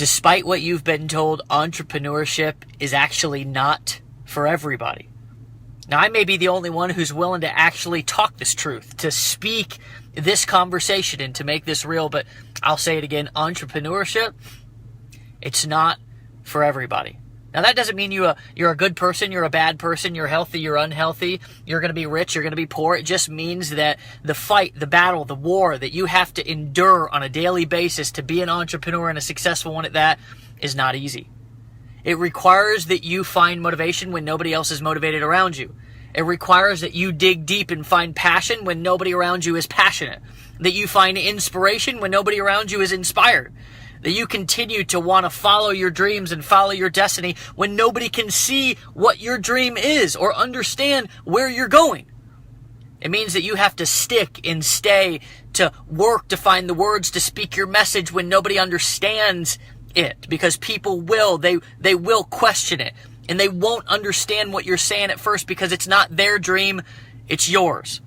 despite what you've been told, entrepreneurship is actually not for everybody. Now, I may be the only one who's willing to actually talk this truth, to speak this conversation and to make this real, but I'll say it again, entrepreneurship, it's not for everybody. Now, that doesn't mean you're a good person, you're a bad person, you're healthy, you're unhealthy, you're going to be rich, you're going to be poor. It just means that the fight, the battle, the war that you have to endure on a daily basis to be an entrepreneur and a successful one at that is not easy. It requires that you find motivation when nobody else is motivated around you. It requires that you dig deep and find passion when nobody around you is passionate. That you find inspiration when nobody around you is inspired. That you continue to want to follow your dreams and follow your destiny when nobody can see what your dream is or understand where you're going. It means that you have to stick and stay, to work to find the words to speak your message when nobody understands it, because people will, they will question it, and they won't understand what you're saying at first because it's not their dream, it's yours.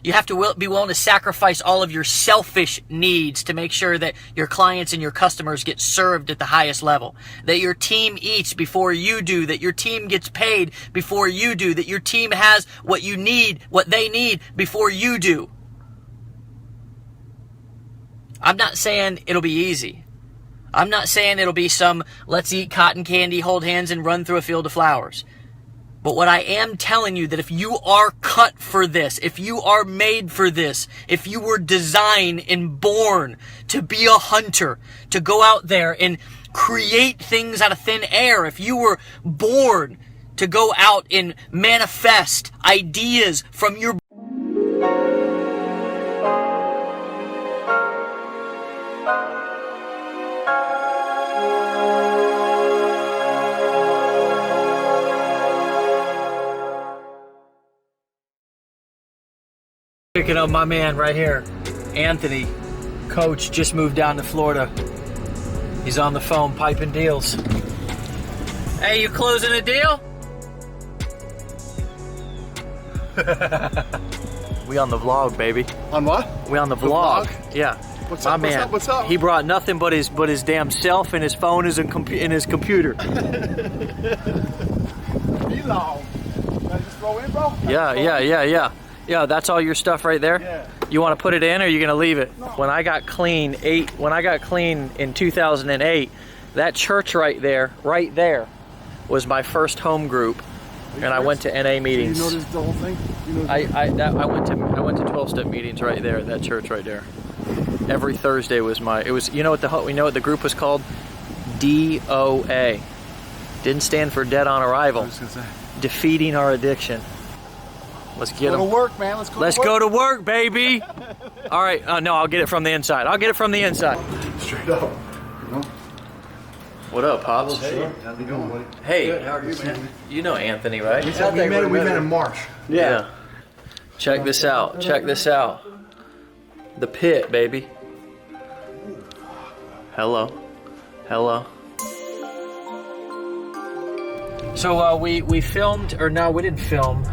You have to be willing to sacrifice all of your selfish needs to make sure that your clients and your customers get served at the highest level, that your team eats before you do, that your team gets paid before you do, that your team has what you need, what they need before you do. I'm not saying it'll be easy. I'm not saying it'll be some let's eat cotton candy, hold hands, and run through a field of flowers. But what I am telling you, that if you are cut for this, if you are made for this, if you were designed and born to be a hunter, to go out there and create things out of thin air, if you were born to go out and manifest ideas from your Picking up my man right here, Anthony, coach, just moved down to Florida. He's on the phone piping deals. Hey, you closing a deal? We on the vlog, baby. On what? We on the vlog. Yeah. What's my up? man. What's up? He brought nothing but his damn self and his phone and his computer. Vlog. Can I just throw in, bro? Yeah, that's all your stuff right there? Yeah. You want to put it in or are you going to leave it? No. When I got clean in 2008, that church right there was my first home group. And I went to NA meetings. You noticed the whole thing? I went to 12-step meetings right there at that church right there. Every Thursday was you know what the group was called? DOA. Didn't stand for Dead on Arrival. I was gonna say. Defeating our addiction. Let's get Go them. to work, man. Let's go to work, baby. All right. No, I'll get it from the inside. Straight up. What up, Pops? Hey, how you doing, buddy? Hey. Good. How are you, man? You know Anthony, right? We met in March. Yeah. Check this out. The pit, baby. Hello. So we filmed, or no, we didn't film.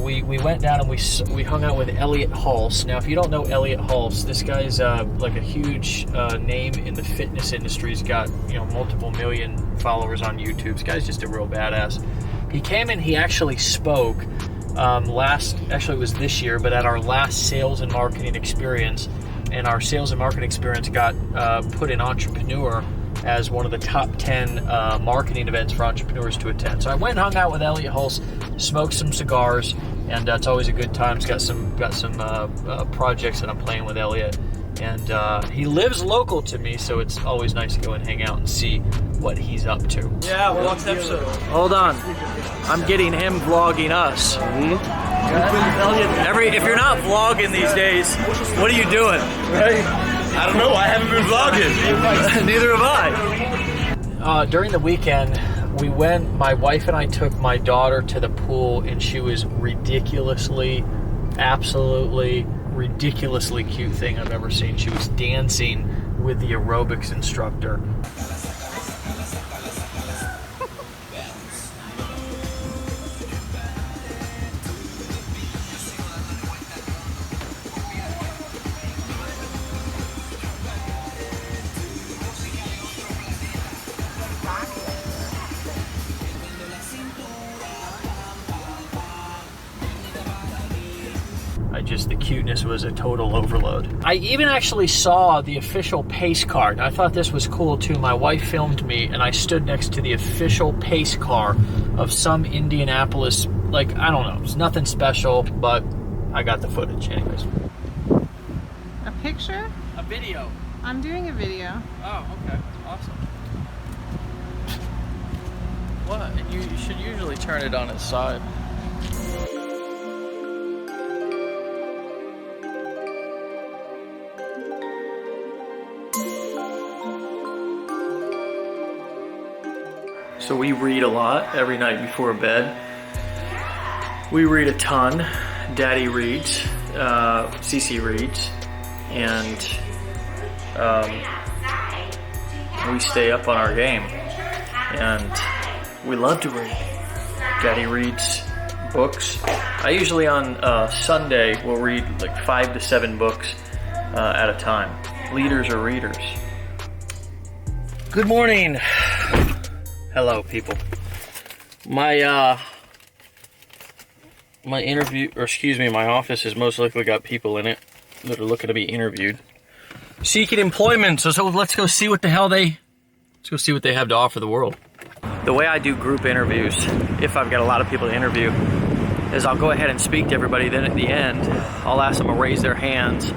We went down and we hung out with Elliot Hulse. Now, if you don't know Elliot Hulse, this guy's like a huge name in the fitness industry. He's got multiple million followers on YouTube. This guy's just a real badass. He came in. He actually spoke it was this year, but at our last sales and marketing experience, and our sales and marketing experience got put in Entrepreneur as one of the top 10 marketing events for entrepreneurs to attend. So I went and hung out with Elliot Hulse, smoked some cigars, and it's always a good time. He's got some projects that I'm playing with Elliot, and he lives local to me, so it's always nice to go and hang out and see what he's up to. Yeah, well, next episode. Hold on, I'm getting him vlogging us. Elliot, if you're not vlogging these days, what are you doing? Right? I don't know. I haven't been vlogging. Neither have I. During the weekend, my wife and I took my daughter to the pool, and she was absolutely ridiculously cute thing I've ever seen. She was dancing with the aerobics instructor. The cuteness was a total overload. I even actually saw the official pace car. And I thought this was cool too. My wife filmed me and I stood next to the official pace car of some Indianapolis, like, I don't know, it's nothing special, but I got the footage anyways. A picture? A video. I'm doing a video. Oh, okay, awesome. What? You should usually turn it on its side. So we read a lot every night before bed. We read a ton. Daddy reads, Cece reads, and we stay up on our game. And we love to read. Daddy reads books. I usually on Sunday will read like 5 to 7 books at a time. Leaders are readers. Good morning. Hello, people. My my office has most likely got people in it that are looking to be interviewed, seeking employment. So let's go see what the hell let's go see what they have to offer the world. The way I do group interviews, if I've got a lot of people to interview, is I'll go ahead and speak to everybody. Then at the end, I'll ask them to raise their hands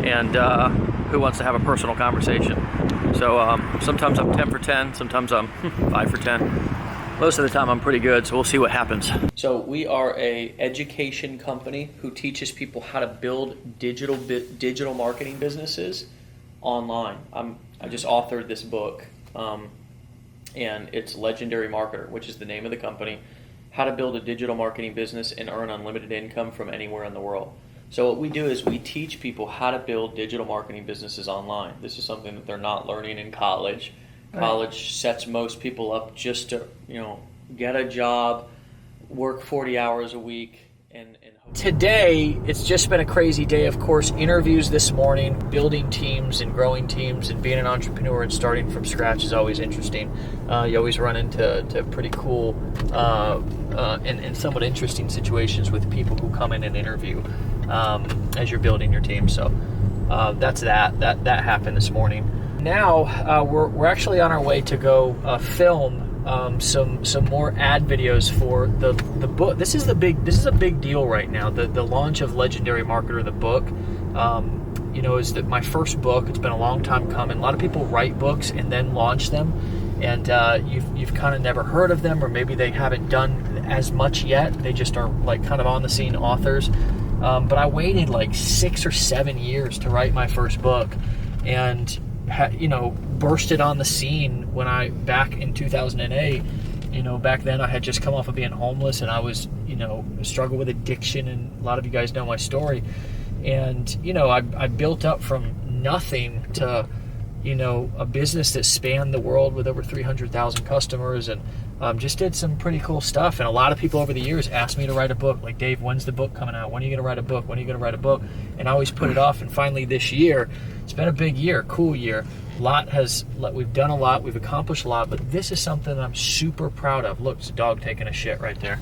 and who wants to have a personal conversation. So sometimes I'm 10 for 10, sometimes I'm 5 for 10. Most of the time I'm pretty good, so we'll see what happens. So we are a education company who teaches people how to build digital marketing businesses online. I just authored this book, and it's Legendary Marketer, which is the name of the company. How to build a digital marketing business and earn unlimited income from anywhere in the world. So what we do is we teach people how to build digital marketing businesses online. This is something that they're not learning in college. College sets most people up just to, get a job, work 40 hours a week. And today, it's just been a crazy day. Of course, interviews this morning, building teams and growing teams and being an entrepreneur and starting from scratch is always interesting. You always run into pretty cool and somewhat interesting situations with people who come in and interview as you're building your team. So that's that happened this morning. Now we're actually on our way to go film some more ad videos for the book. This is a big deal right now. The launch of Legendary Marketer, the book, is that my first book. It's been a long time coming. A lot of people write books and then launch them, and you've kind of never heard of them, or maybe they haven't done as much yet. They just are like kind of on the scene authors. But I waited like 6 or 7 years to write my first book, and bursted on the scene back in 2008. Back then I had just come off of being homeless, and I was, struggled with addiction, and a lot of you guys know my story. And, I built up from nothing to, a business that spanned the world with over 300,000 customers, and just did some pretty cool stuff. And a lot of people over the years asked me to write a book, like, Dave, when's the book coming out? When are you going to write a book? When are you going to write a book? And I always put it off. And finally this year, it's been a big year, cool year. We've done a lot, we've accomplished a lot, but this is something that I'm super proud of. Look, it's a dog taking a shit right there.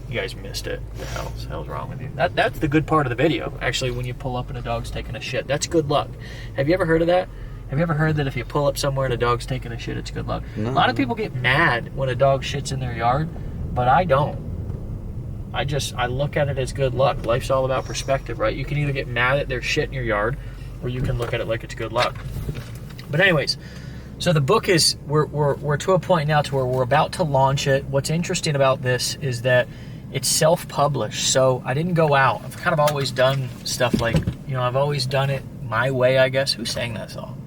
You guys missed it. What the hell's wrong with you? That's the good part of the video. Actually, when you pull up and a dog's taking a shit, that's good luck. Have you ever heard of that? Have you ever heard that if you pull up somewhere and a dog's taking a shit, it's good luck? No. A lot of people get mad when a dog shits in their yard, but I don't. I look at it as good luck. Life's all about perspective, right? You can either get mad at their shit in your yard, or you can look at it like it's good luck. But anyways, so the book is, we're to a point now to where we're about to launch it. What's interesting about this is that it's self-published, so I didn't go out. I've kind of always done stuff like, I've always done it my way, I guess. Who sang that song?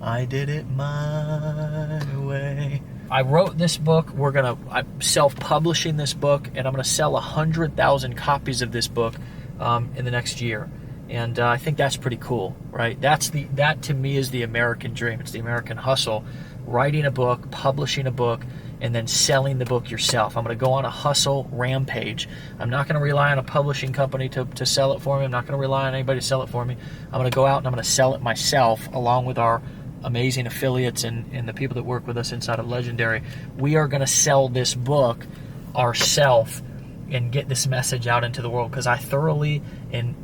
I did it my way. I wrote this book. I'm self-publishing this book, and I'm going to sell 100,000 copies of this book in the next year. And I think that's pretty cool, right? That to me is the American dream. It's the American hustle. Writing a book, publishing a book, and then selling the book yourself. I'm going to go on a hustle rampage. I'm not going to rely on a publishing company to sell it for me. I'm not going to rely on anybody to sell it for me. I'm going to go out and I'm going to sell it myself, along with our amazing affiliates and the people that work with us inside of Legendary. We are going to sell this book ourselves and get this message out into the world, because I thoroughly and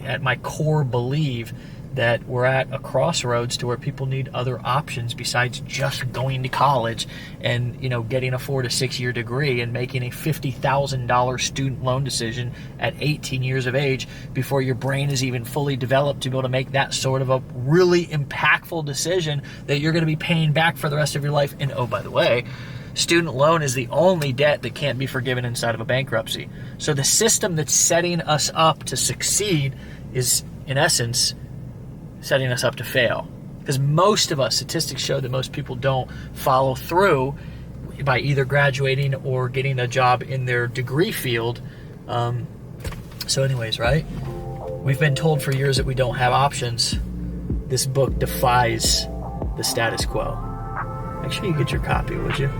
at my core believe that we're at a crossroads to where people need other options besides just going to college and, you know, getting a 4 to 6 year degree and making a $50,000 student loan decision at 18 years of age before your brain is even fully developed to be able to make that sort of a really impactful decision that you're going to be paying back for the rest of your life. And oh, by the way, student loan is the only debt that can't be forgiven inside of a bankruptcy. So the system that's setting us up to succeed is, in essence, setting us up to fail. Because most of us, statistics show that most people don't follow through by either graduating or getting a job in their degree field. So anyways, right? We've been told for years that we don't have options. This book defies the status quo. Make sure you get your copy, would you?